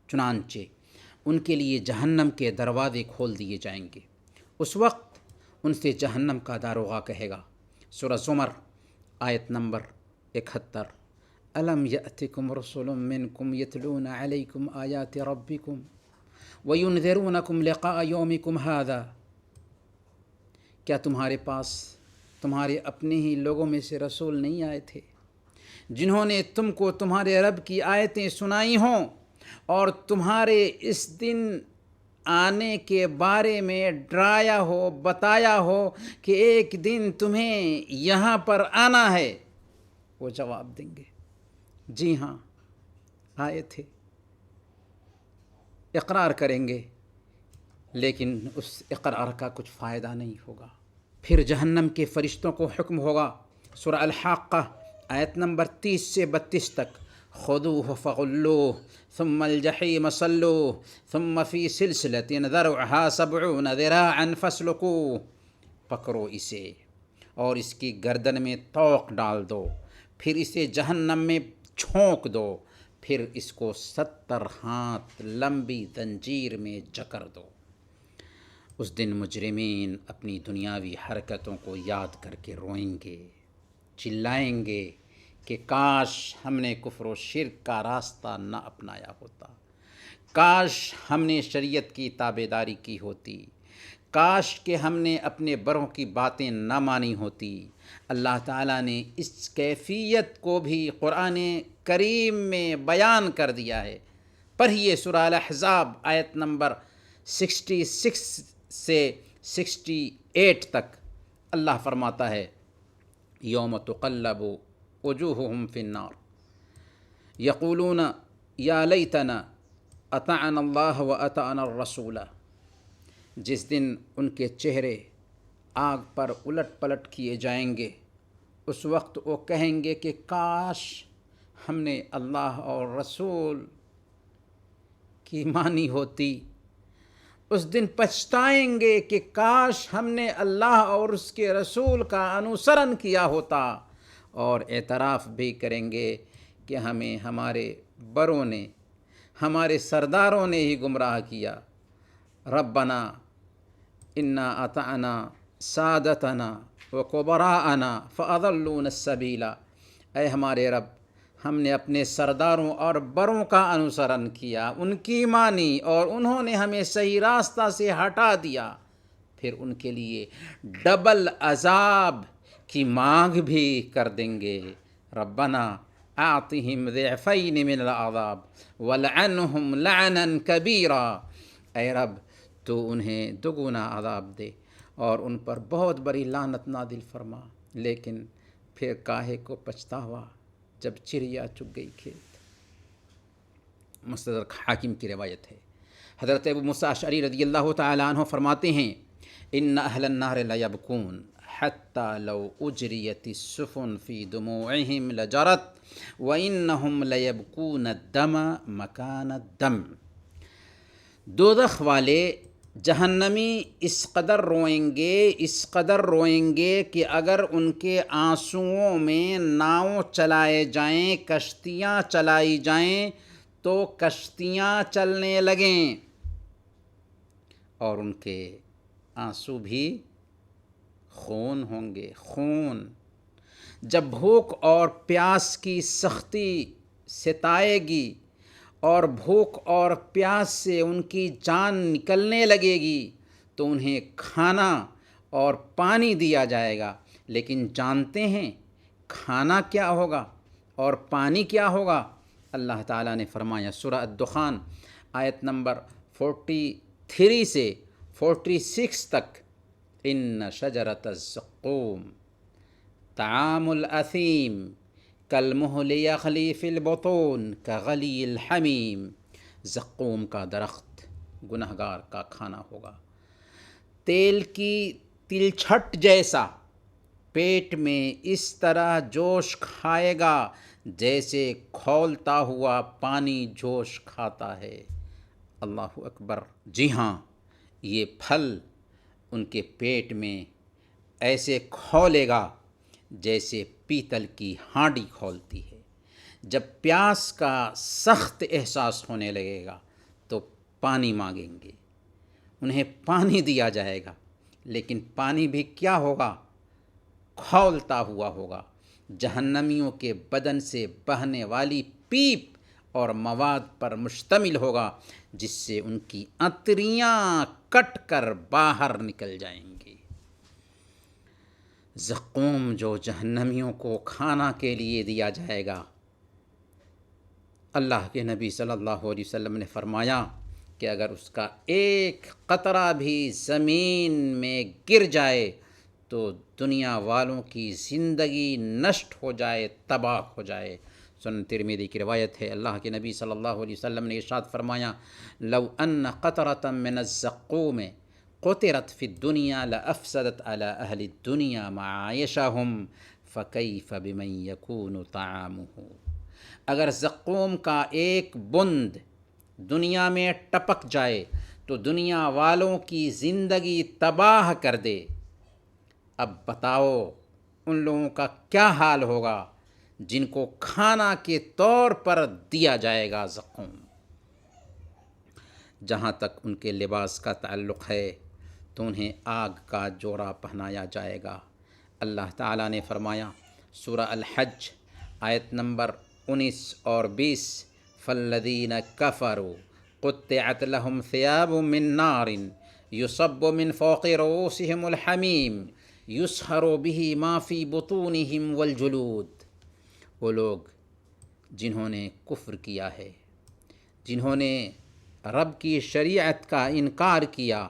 چنانچہ ان کے لیے جہنم کے دروازے کھول دیے جائیں گے۔ اس وقت ان سے جہنم کا داروغہ کہے گا، سورہ زمر آیت نمبر 71، الم یأتکم رسل منکم یتلون علیکم آیات ربکم وینذرونکم لقاء یومکم ھذا۔ کیا تمہارے پاس تمہارے اپنے ہی لوگوں میں سے رسول نہیں آئے تھے جنہوں نے تم کو تمہارے رب کی آیتیں سنائی ہوں اور تمہارے اس دن آنے کے بارے میں ڈرایا ہو، بتایا ہو کہ ایک دن تمہیں یہاں پر آنا ہے؟ وہ جواب دیں گے، جی ہاں آئے تھے۔ اقرار کریں گے، لیکن اس اقرار کا کچھ فائدہ نہیں ہوگا۔ پھر جہنم کے فرشتوں کو حکم ہوگا، سورہ الحاقہ آیت نمبر 30 سے 32 تک، خذوہ فغلوہ ثم الجحیم صلوہ ثم فی سلسلۃ ذرعہا 70 ذراعا فاسلکوہ۔ پکڑو اسے اور اس کی گردن میں طوق ڈال دو، پھر اسے جہنم میں چھونک دو، پھر اس کو 70 ہاتھ لمبی زنجیر میں جکڑ دو۔ اس دن مجرمین اپنی دنیاوی حرکتوں کو یاد کر کے روئیں گے، چلائیں گے کہ کاش ہم نے کفر و شرک کا راستہ نہ اپنایا ہوتا، کاش ہم نے شریعت کی تابعداری کی ہوتی، کاش کہ ہم نے اپنے بڑوں کی باتیں نہ مانی ہوتی۔ اللہ تعالیٰ نے اس کیفیت کو بھی قرآن کریم میں بیان کر دیا ہے۔ پڑھیے سورہ الاحزاب آیت نمبر 66 سے 68 تک۔ اللہ فرماتا ہے، یوم تقلب وجوہہم فی النار یقولون یا لیتنا اطعنا اللہ واطعنا الرسول۔ جس دن ان کے چہرے آگ پر الٹ پلٹ کیے جائیں گے، اس وقت وہ کہیں گے کہ کاش ہم نے اللہ اور رسول کی مانی ہوتی۔ اس دن پچھتائیں گے کہ کاش ہم نے اللہ اور اس کے رسول کا انوسرن کیا ہوتا، اور اعتراف بھی کریں گے کہ ہمیں ہمارے بڑوں نے، ہمارے سرداروں نے ہی گمراہ کیا۔ ربنا انا اطعنا سادتنا وکبراءنا فاضلونا السبیلا، اے ہمارے رب، ہم نے اپنے سرداروں اور بڑوں کا انوسرن کیا، ان کی مانی، اور انہوں نے ہمیں صحیح راستہ سے ہٹا دیا، پھر ان کے لیے ڈبل عذاب کی مانگ بھی کر دیں گے۔ ربنا آتہم ضعفین من العذاب ولعنہم لعنا کبیرا، اے رب تو انہیں دگنا عذاب دے اور ان پر بہت بڑی لعنت نازل فرما، لیکن پھر کاہے کو پچھتاوا جب چڑیا چگ گئی کھیت۔ مستدرک حاکم کی روایت ہے۔ حضرت ابو موسیٰ اشعری رضی اللہ تعالیٰ عنہ فرماتے ہیں ان اہل النار لیبکون حتی لو اجریت السفن فی دموعہم لجرت وانہم لیبکون الدم مکان الدم، دوزخ والے جہنمی اس قدر روئیں گے کہ اگر ان کے آنسوؤں میں ناؤں چلائے جائیں، کشتیاں چلائی جائیں تو کشتیاں چلنے لگیں، اور ان کے آنسو بھی خون ہوں گے، خون۔ جب بھوک اور پیاس کی سختی ستائے گی اور بھوک اور پیاس سے ان کی جان نکلنے لگے گی تو انہیں کھانا اور پانی دیا جائے گا، لیکن جانتے ہیں کھانا کیا ہوگا اور پانی کیا ہوگا؟ اللہ تعالیٰ نے فرمایا سورہ الدخان آیت نمبر 43 سے 46 تک، ان شجرۃ الزقوم طعام الاثیم کالمہل یغلی فی البطون کغلی الحمیم، زقوم کا درخت گنہگار کا کھانا ہوگا، تیل کی تلچھٹ جیسا پیٹ میں اس طرح جوش کھائے گا جیسے کھولتا ہوا پانی جوش کھاتا ہے۔ اللہ اکبر! جی ہاں، یہ پھل ان کے پیٹ میں ایسے کھولے گا جیسے پیتل کی ہانڈی کھولتی ہے۔ جب پیاس کا سخت احساس ہونے لگے گا تو پانی مانگیں گے، انہیں پانی دیا جائے گا، لیکن پانی بھی کیا ہوگا؟ کھولتا ہوا ہوگا، جہنمیوں کے بدن سے بہنے والی پیپ اور مواد پر مشتمل ہوگا جس سے ان کی انتڑیاں کٹ کر باہر نکل جائیں گی۔ زقوم جو جہنمیوں کو کھانا کے لیے دیا جائے گا، اللہ کے نبی صلی اللہ علیہ وسلم نے فرمایا کہ اگر اس کا ایک قطرہ بھی زمین میں گر جائے تو دنیا والوں کی زندگی نشٹ ہو جائے، تباہ ہو جائے۔ سنن ترمذی کی روایت ہے، اللہ کے نبی صلی اللہ علیہ وسلم نے ارشاد فرمایا لو ان قطرۃ من الزقوم قطرت فی الدنیا لافسدت علی اہل الدنیا معایشہم فکیف بمن یکون طعامہ، اگر زقوم کا ایک بند دنیا میں ٹپک جائے تو دنیا والوں کی زندگی تباہ کر دے، اب بتاؤ ان لوگوں کا کیا حال ہوگا جن کو کھانا کے طور پر دیا جائے گا زقوم۔ جہاں تک ان کے لباس کا تعلق ہے تو انہیں آگ کا جوڑا پہنایا جائے گا۔ اللہ تعالیٰ نے فرمایا سورہ الحج آیت نمبر 19 اور 20 فالذین کفروا قطعت لهم ثیاب من نار یصب من فوق رؤوسهم الحمیم یسحر به ما فی بطونهم والجلود، وہ لوگ جنہوں نے کفر کیا ہے، جنہوں نے رب کی شریعت کا انکار کیا،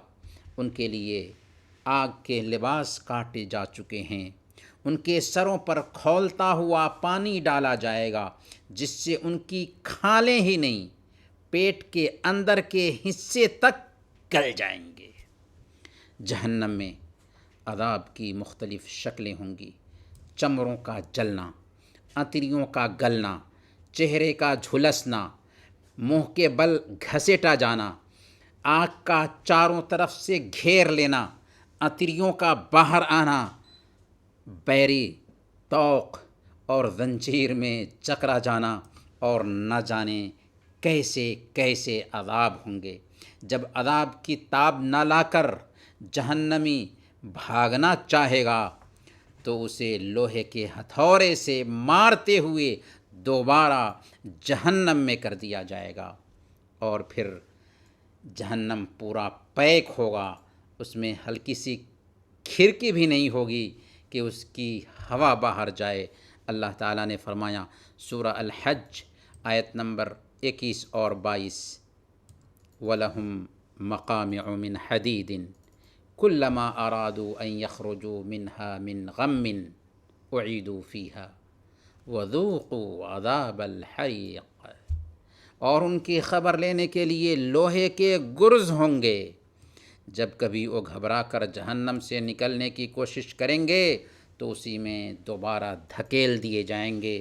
ان کے لیے آگ کے لباس کاٹے جا چکے ہیں، ان کے سروں پر کھولتا ہوا پانی ڈالا جائے گا جس سے ان کی کھالیں ہی نہیں، پیٹ کے اندر کے حصے تک گل جائیں گے۔ جہنم میں عذاب کی مختلف شکلیں ہوں گی، چمڑوں کا جلنا، انتڑیوں کا گلنا، چہرے کا جھلسنا، منہ کے بل گھسیٹا جانا، آنکھ کا چاروں طرف سے گھیر لینا، انتڑیوں کا باہر آنا، بیری طوق اور زنجیر میں جکڑا جانا، اور نہ جانے کیسے کیسے عذاب ہوں گے۔ جب عذاب کی تاب نہ لا کر جہنمی بھاگنا چاہے گا تو اسے لوہے کے ہتھوڑے سے مارتے ہوئے دوبارہ جہنم میں کر دیا جائے گا، اور پھر جہنم پورا پیک ہوگا، اس میں ہلکی سی کھڑکی بھی نہیں ہوگی کہ اس کی ہوا باہر جائے۔ اللہ تعالیٰ نے فرمایا سورہ الحج آیت نمبر 21 اور 22، وَلَهُمْ مَقَامِعُ مِنْ حَدِيدٍ كُلَّمَا أَرَادُوا أَنْ يَخْرُجُوا مِنْهَا مِنْ غَمٍّ أُعِيدُوا فِيهَا وَذُوقُوا عَذَابَ الْحَرِيقِ، اور ان کی خبر لینے کے لیے لوہے کے گرز ہوں گے، جب کبھی وہ گھبرا کر جہنم سے نکلنے کی کوشش کریں گے تو اسی میں دوبارہ دھکیل دیے جائیں گے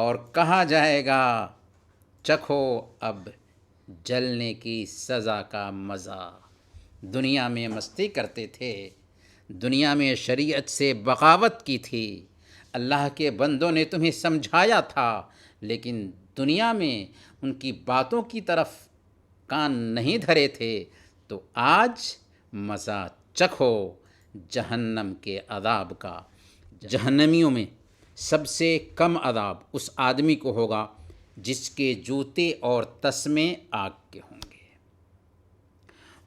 اور کہا جائے گا چکھو اب جلنے کی سزا کا مزہ۔ دنیا میں مستی کرتے تھے، دنیا میں شریعت سے بغاوت کی تھی، اللہ کے بندوں نے تمہیں سمجھایا تھا، لیکن دنیا میں ان کی باتوں کی طرف کان نہیں دھرے تھے، تو آج مزہ چکھو جہنم کے عذاب کا۔ جہنمیوں میں سب سے کم عذاب اس آدمی کو ہوگا جس کے جوتے اور تسمے آگ کے ہوں گے۔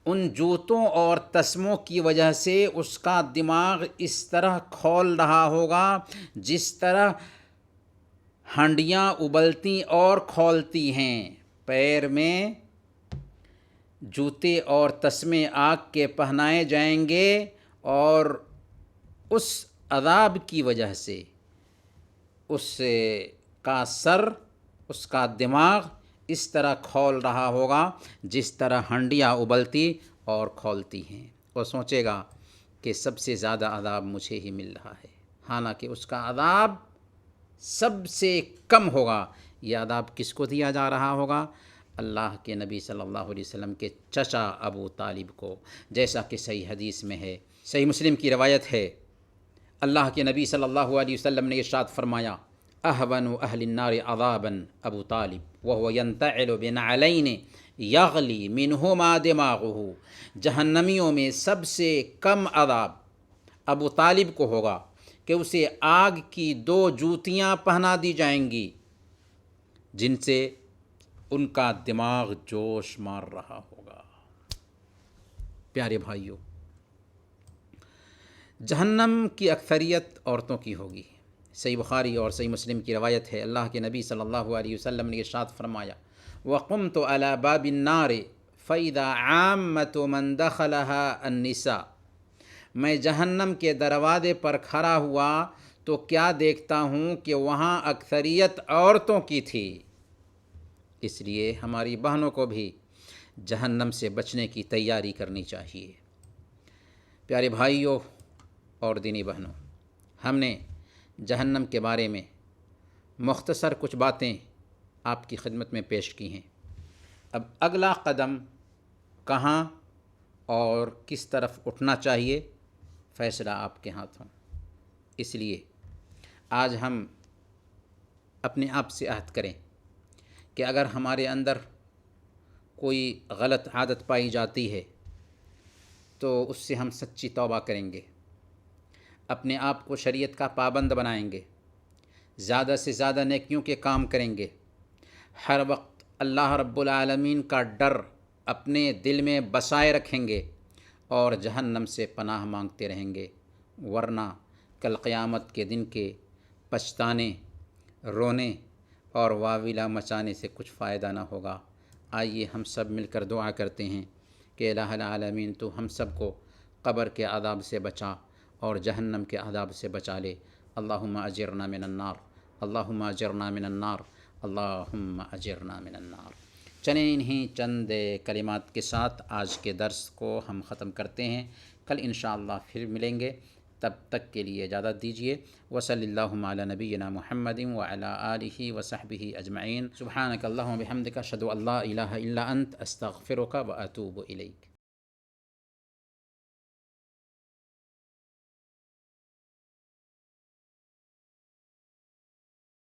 ان جوتوں اور تسموں کی وجہ سے اس کا دماغ اس طرح کھول رہا ہوگا جس طرح ہنڈیاں ابلتی اور کھولتی ہیں۔ پیر میں جوتے اور تسمے آگ کے پہنائے جائیں گے اور اس عذاب کی وجہ سے اس کا سر، اس کا دماغ اس طرح کھول رہا ہوگا جس طرح ہنڈیاں ابلتی اور کھولتی ہیں۔ وہ سوچے گا کہ سب سے زیادہ عذاب مجھے ہی مل رہا ہے، حالانکہ اس کا عذاب سب سے کم ہوگا۔ یہ عذاب کس کو دیا جا رہا ہوگا؟ اللہ کے نبی صلی اللہ علیہ وسلم کے چچا ابو طالب کو، جیسا کہ صحیح حدیث میں ہے، صحیح مسلم کی روایت ہے، اللہ کے نبی صلی اللہ علیہ وسلم نے ارشاد فرمایا اہون اہل النار عذابا ابو طالب وهو ينتعل بنعلین یغلی منہما دماغه، جہنمیوں میں سب سے کم عذاب ابو طالب کو ہوگا کہ اسے آگ کی 2 جوتیاں پہنا دی جائیں گی جن سے ان کا دماغ جوش مار رہا ہوگا۔ پیارے بھائیوں، جہنم کی اکثریت عورتوں کی ہوگی۔ صحیح بخاری اور صحیح مسلم کی روایت ہے، اللہ کے نبی صلی اللہ علیہ وسلم نے ارشاد فرمایا وَقُمْتُ عَلَى بَابِ النَّارِ فَإِذَا عَامَّةُ مَنْ دَخَلَهَا النِّسَاء، میں جہنم کے دروازے پر کھڑا ہوا تو کیا دیکھتا ہوں کہ وہاں اکثریت عورتوں کی تھی۔ اس لیے ہماری بہنوں کو بھی جہنم سے بچنے کی تیاری کرنی چاہیے۔ پیارے بھائیوں اور دینی بہنوں، ہم نے جہنم کے بارے میں مختصر کچھ باتیں آپ کی خدمت میں پیش کی ہیں۔ اب اگلا قدم کہاں اور کس طرف اٹھنا چاہیے، فیصلہ آپ کے ہاتھوں۔ اس لیے آج ہم اپنے آپ سے عہد کریں کہ اگر ہمارے اندر کوئی غلط عادت پائی جاتی ہے تو اس سے ہم سچی توبہ کریں گے، اپنے آپ کو شریعت کا پابند بنائیں گے، زیادہ سے زیادہ نیکیوں کے کام کریں گے، ہر وقت اللہ رب العالمین کا ڈر اپنے دل میں بسائے رکھیں گے اور جہنم سے پناہ مانگتے رہیں گے، ورنہ کل قیامت کے دن کے پچھتانے، رونے اور واویلا مچانے سے کچھ فائدہ نہ ہوگا۔ آئیے ہم سب مل کر دعا کرتے ہیں کہ الہ العالمین تو ہم سب کو قبر کے عذاب سے بچا اور جہنم کے عذاب سے بچا لے۔ اللہم اجرنا من النار، اللہم اجرنا من النار، اللہم اجرنا من النار۔ چلیں انہی چند کلمات کے ساتھ آج کے درس کو ہم ختم کرتے ہیں، کل انشاءاللہ پھر ملیں گے، تب تک کے لیے اجازت دیجیے۔ وصلی اللہم علی نبینا محمد وعلی آلہ وصحبہ اجمعین۔ سبحانک اللہم وبحمدک اشہد ان لا الہ الا انت استغفرک واتوب الیک۔